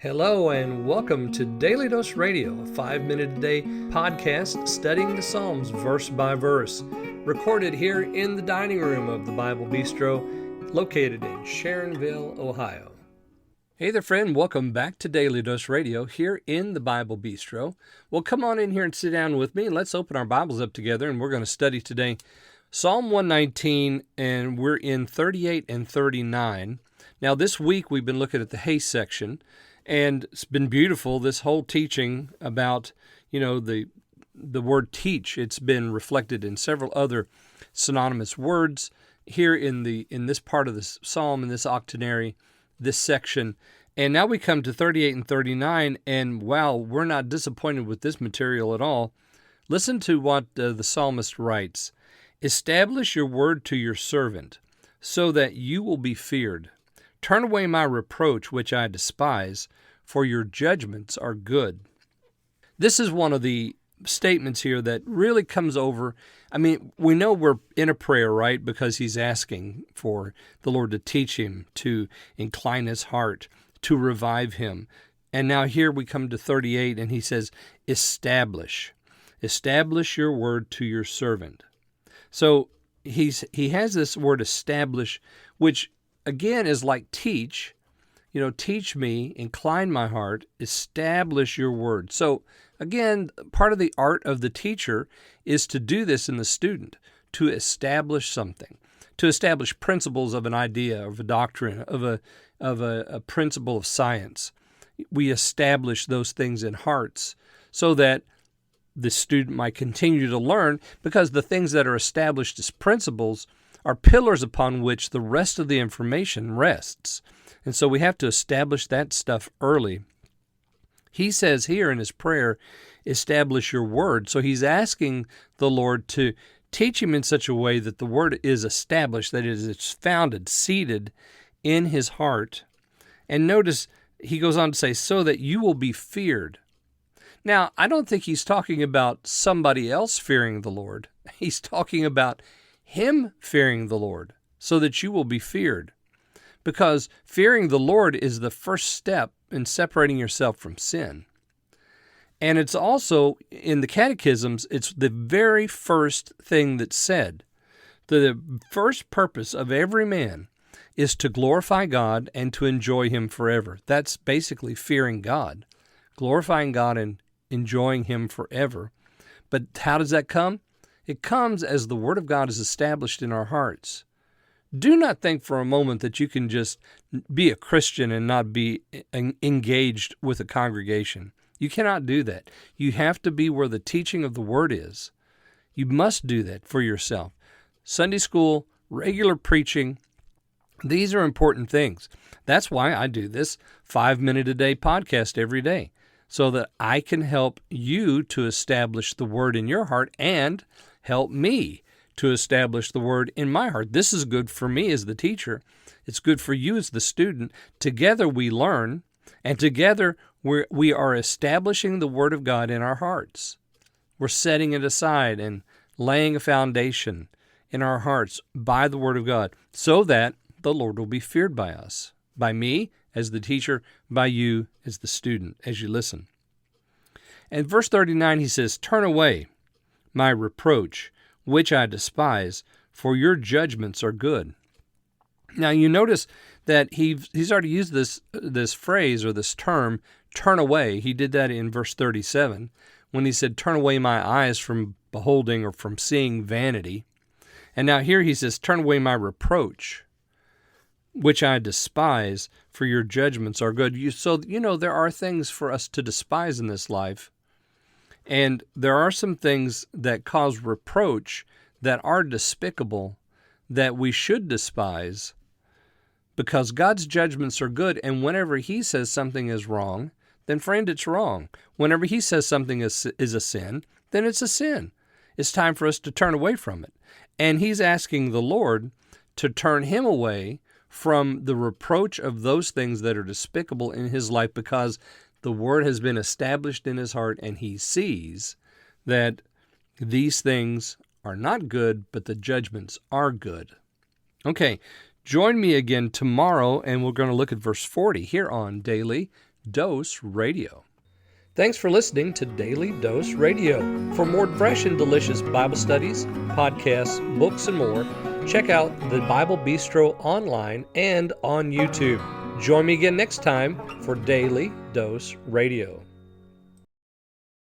Hello and welcome to Daily Dose Radio, a 5-minute-a-day podcast studying the Psalms verse by verse, recorded here in the dining room of the Bible Bistro, located in Sharonville, Ohio. Hey there, friend. Welcome back to Daily Dose Radio here in the Bible Bistro. Well, come on in here and sit down with me, and let's open our Bibles up together, and we're going to study today Psalm 119, and we're in 38 and 39. Now, this week we've been looking at the Hey section, and it's been beautiful, this whole teaching about, the word teach. It's been reflected in several other synonymous words here in this part of the psalm, in this octonary, this section. And now we come to 38 and 39, and wow, we're not disappointed with this material at all. Listen to what the psalmist writes. Establish your word to your servant, so that you will be feared. Turn away my reproach, which I despise, for your judgments are good. This is one of the statements here that really comes over. I mean, we know we're in a prayer, right? Because he's asking for the Lord to teach him, to incline his heart, to revive him. And now here we come to 38, and he says, establish your word to your servant. So he has this word establish, which again is like teach. Teach me, incline my heart, establish your word. So again, part of the art of the teacher is to do this in the student, to establish something, to establish principles of an idea, of a doctrine, of a principle of science. We establish those things in hearts so that the student might continue to learn, because the things that are established as principles are pillars upon which the rest of the information rests. And so we have to establish that stuff early. He says here in his prayer, establish your word. So he's asking the Lord to teach him in such a way that the word is established, that it's founded, seated in his heart. And notice he goes on to say, so that you will be feared. Now, I don't think he's talking about somebody else fearing the Lord. He's talking about him fearing the Lord, so that you will be feared. Because fearing the Lord is the first step in separating yourself from sin. And it's also, in the catechisms, it's the very first thing that's said. The first purpose of every man is to glorify God and to enjoy him forever. That's basically fearing God, glorifying God and enjoying him forever. But how does that come? It comes as the Word of God is established in our hearts. Do not think for a moment that you can just be a Christian and not be engaged with a congregation. You cannot do that. You have to be where the teaching of the Word is. You must do that for yourself. Sunday school, regular preaching, these are important things. That's why I do this 5-minute-a-day podcast every day, so that I can help you to establish the Word in your heart and help me to establish the Word in my heart. This is good for me as the teacher. It's good for you as the student. Together we learn, and together we are establishing the Word of God in our hearts. We're setting it aside and laying a foundation in our hearts by the Word of God, so that the Lord will be feared by us, by me as the teacher, by you as the student, as you listen. And verse 39, he says, turn away my reproach, which I despise, for your judgments are good. Now you notice that he's already used this phrase or this term, turn away. He did that in verse 37 when he said, turn away my eyes from beholding or from seeing vanity. And now here he says, turn away my reproach, which I despise, for your judgments are good. So there are things for us to despise in this life. And there are some things that cause reproach that are despicable, that we should despise, because God's judgments are good. And whenever he says something is wrong, then friend, it's wrong. Whenever he says something is a sin, then it's a sin. It's time for us to turn away from it. And he's asking the Lord to turn him away from the reproach of those things that are despicable in his life, because the Word has been established in his heart, and he sees that these things are not good, but the judgments are good. Okay, join me again tomorrow, and we're going to look at verse 40 here on Daily Dose Radio. Thanks for listening to Daily Dose Radio. For more fresh and delicious Bible studies, podcasts, books, and more, check out the Bible Bistro online and on YouTube. Join me again next time for Daily Dose Radio.